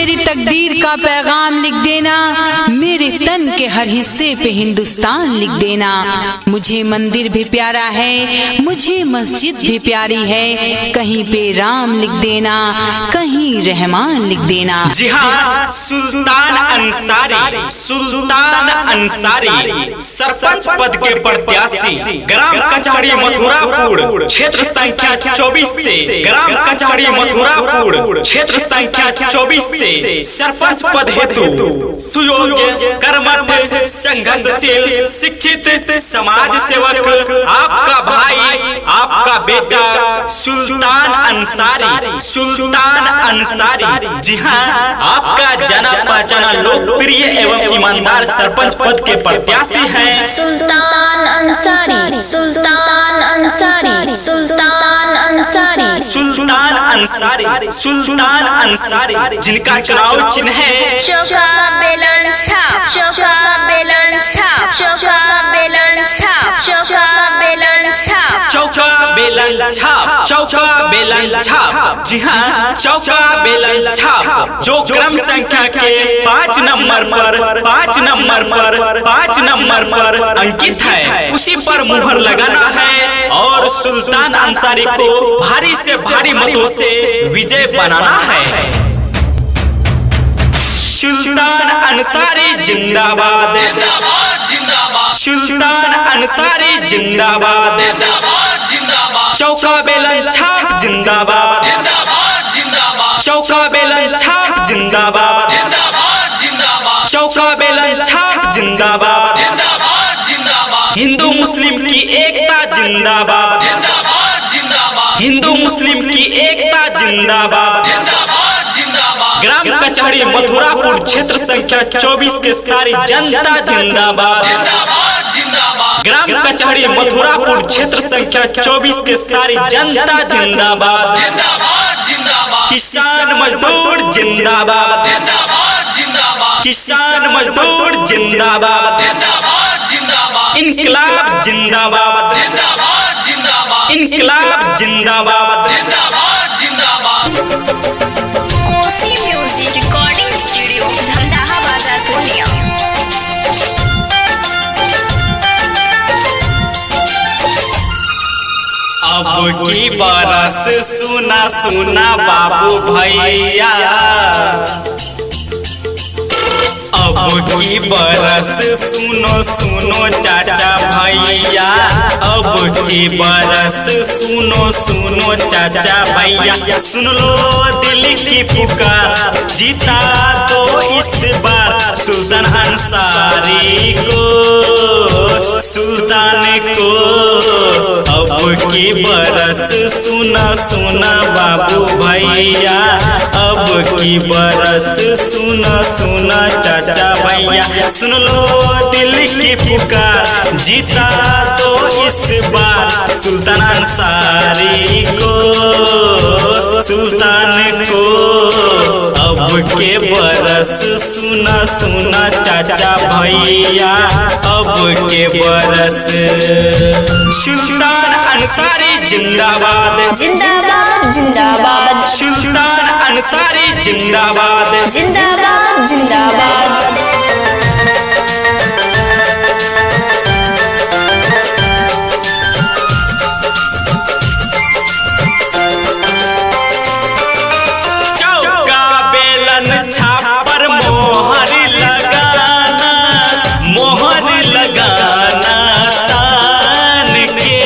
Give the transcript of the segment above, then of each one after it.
मेरी तकदीर का पैगाम लिख देना, मेरे तन के हर हिस्से पे हिंदुस्तान लिख देना। मुझे मंदिर भी प्यारा है, मुझे मस्जिद भी प्यारी है, कहीं पे राम लिख देना, कहीं रहमान लिख देना। जी हाँ, सुल्तान अंसारी सरपंच पद के प्रत्याशी, ग्राम कचहरी मथुरापुर, क्षेत्र संख्या 24 से, ग्राम कचहरी मथुरापुर, क्षेत्र संख्या 24 से सरपंच पद हेतु सुयोग्य, कर्मठ, संघर्षशील, शिक्षित समाज सेवक, आपका भाई, आपका बेटा सुल्तान अंसारी। जी हाँ, आपका जाना पहचाना लोकप्रिय एवं ईमानदार सरपंच पद के प्रत्याशी हैं सुल्तान अंसारी, सुल्तान अंसारी, सुल्तान अंसारी, सुल्तान अंसारी, जिनका चुनाव चिन्ह है चौका बेलन छाप, चौका बेलन छाप, चौका बेलन छाप, चौका बेलन छाप, चौका बेलन छाप, चौका बेलन छाप। जी हाँ, चौका बेलन छाप, जो क्रम संख्या के 5 नंबर पर अंकित है, उसी पर मुहर लगाना है और सुल्तान अंसारी को भारी से भारी मतों से विजय बनाना है। सुल्तान अंसारी जिंदाबाद, सुल्तान अंसारी जिंदाबाद, चौका बेलन छाप जिंदाबाद, चौका बेलन छाप जिंदाबाद, चौका बेलन छाप जिंदाबाद, हिंदू मुस्लिम की एकता जिंदाबाद, हिंदू मुस्लिम की एकता जिंदाबाद, ग्राम कचहरी मथुरापुर, क्षेत्र संख्या 24 के सारी जनता जिंदाबाद, ग्राम कचहरी मथुरापुर, क्षेत्र संख्या 24 के सारी जनता जिंदाबाद, किसान मजदूर जिंदाबाद, किसान मजदूर जिंदाबाद, इनकलाब जिंदाबाद, इनकलाब जिंदाबाद। कोसी म्यूजिक रिकॉर्डिंग स्टूडियो, धमदाहा बाजार, पूर्णिया। अब की बरस सुना सुना बाबू भैया, अब की बरस सुनो सुनो चाचा भैया, अब की बरस सुनो सुनो चाचा भैया, सुन लो दिल की पुकार, जीता तो इस बार सुल्तान अंसारी को, सुल्तान को। अब की बरस सुना सुना बाबू भैया, अब की बरस सुना सुना चाचा भैया, सुन लो दिल की पुकार, जीता तो इस बार सुल्तान अंसारी को, सुल्तान को। अब के बरस सुना सुना चाचा भैया, अब के बरस सुल्तान अंसारी जिंदाबाद, जिंदाबाद जिंदाबाद, सुल्तान अंसारी जिंदाबाद, जिंदाबाद जिंदाबाद। चौका बेलन छाप पर मोहर लगाना, मोहर लगाना तान के,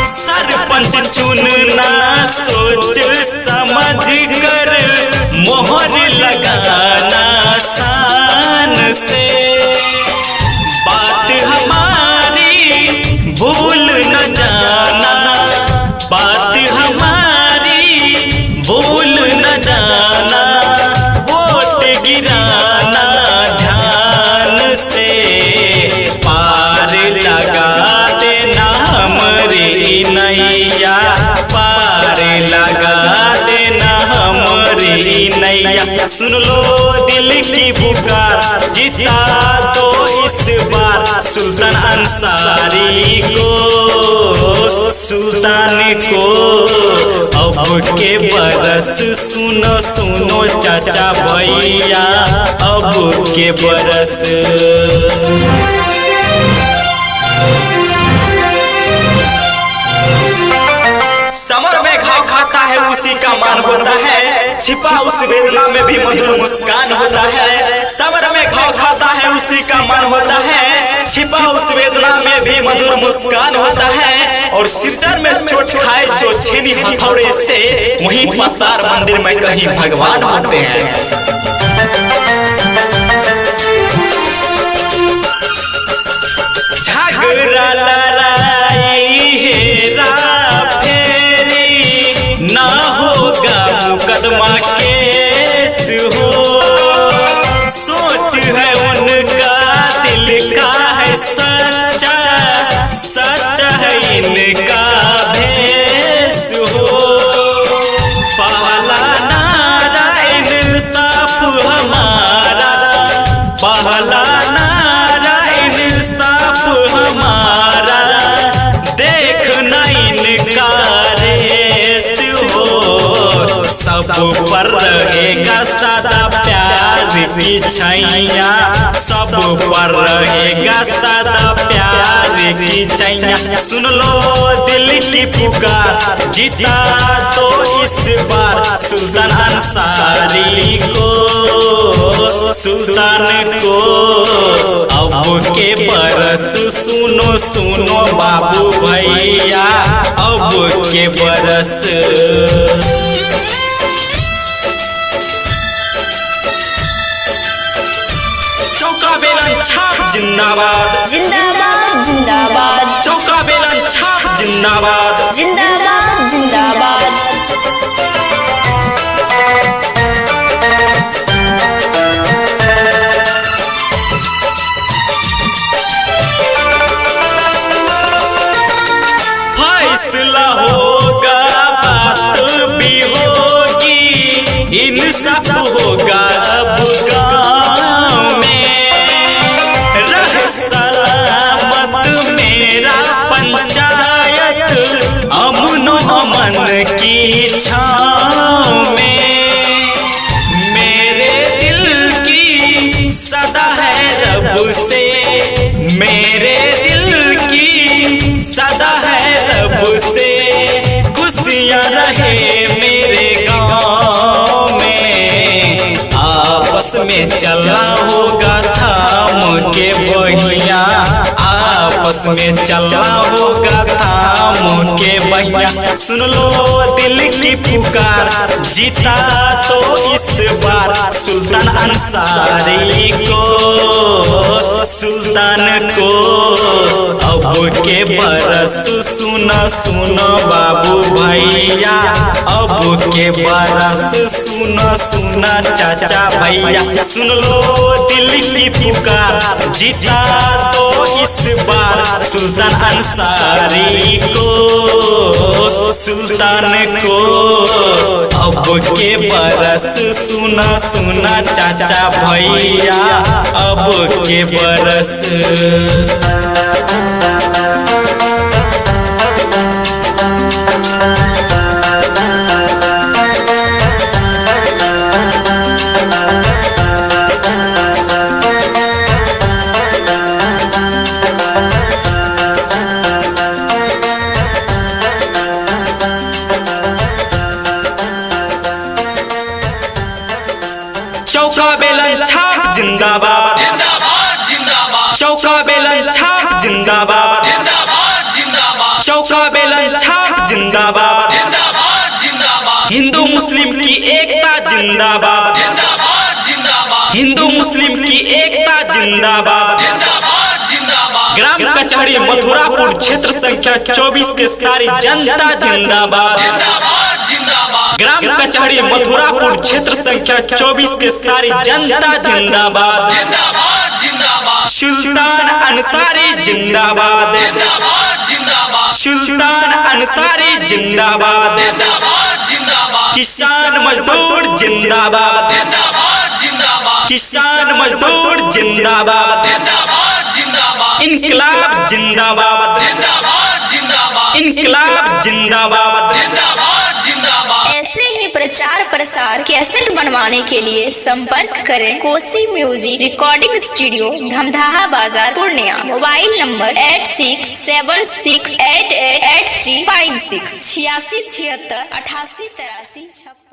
सरपंच चुनना सोच समझ कर, मोहर लगाना शान से, बात हमारी भूल न जाना, बात हमारी भूल न जाना, वोट गिराना ध्यान से, पार लगा देना हमारी नैया, पार लगा देना हमारी नैया, सुन लो दिल की पुकार, जीता तो इस बार सुल्तान अंसारी को, सुल्तान को। अब अब के बरस सुनो सुनो चाचा भैया, अब के बरस। समर में घाव खाता है उसी का मान होता है, छिपा उस वेदना में भी मधुर मुस्कान होता है। समर में घाव खाता है उसी का मान होता है, छिपा उस वेदना में भी मधुर मुस्कान होता है। और सिरजन में चोट खाए जो छेनी हथौड़े से, वहीं पसार मंदिर में कहीं भगवान होते हैं। झगड़ा लड़ाई हेरा फेरी, ना होगा मुकदमा केस हो। सोच है उनका दिल का है सच्चा, सच्चा है इनका भेस हो। पहला नारा इंसाफ हमारा, पहला नारा इंसाफ हमारा, देखना इनका रेस हो। सब पर रहेगा सदा प्यार की छैया, सब पर रहेगा सदा प्यार की छैया। सुन लो दिल की पुकार, जीता तो इस बार सुल्तान अंसारी को, सुल्तान को। अब के बरस सुनो सुनो बाबू भैया, अब के बरस। चौका बेलन छाप जिंदाबाद, जिंदाबाद जिंदाबाद, चौका बेलन छाप जिंदाबाद, जिंदाबाद जिंदाबाद। फैसला होगा बात भी होगी, इंसाफ होगा अब गाँव में। रह सलामत मेरा पंचायत, अमन अमन की छाँव में। मेरे दिल की सदा है रब से, मेरे दिल की सदा है रब से। खुशियाँ रहे मेरे गाँव में, आपस में चलना होगा थाम के बहिया, आपस में चलना होगा थाम के बहिया। सुन लो दिल की पुकार, जीता तो इस बार सुल्तान अंसारी को, सुल्तान को। अब के बरस सुनो सुनो बाबू भैया, अब के बरस सुनो सुनो चाचा भैया। सुन लो दिल की पुकार, जीता तो इस बार सुल्तान अंसारी को, सुल्तान को। अब के बरस सुनो सुनो चाचा भैया, अब के बरस। चौका बेलन छाप जिंदाबाद, चौका बेलन छाप जिंदाबाद, चौका बेलन छाप जिंदाबाद। हिंदू मुस्लिम की एकता जिंदाबाद, हिंदू मुस्लिम की एकता जिंदाबाद। ग्राम कचहरी मथुरापुर क्षेत्र संख्या 24 के सारी जनता जिंदाबाद, ग्राम कचहरी मथुरापुर क्षेत्र संख्या 24 के सारी जनता जिंदाबाद। सुल्तान अंसारी जिंदाबाद, सुल्तान अंसारी जिंदाबाद। किसान मजदूर जिंदाबाद, किसान मजदूर जिंदाबाद। इनकलाब जिंदाबाद, इनकलाब जिंदाबाद। अनुसार कैसेट बनवाने के लिए संपर्क करें कोसी म्यूजिक रिकॉर्डिंग स्टूडियो धमदाहा बाजार पूर्णिया। Mobile number 8676888356 8676 888356।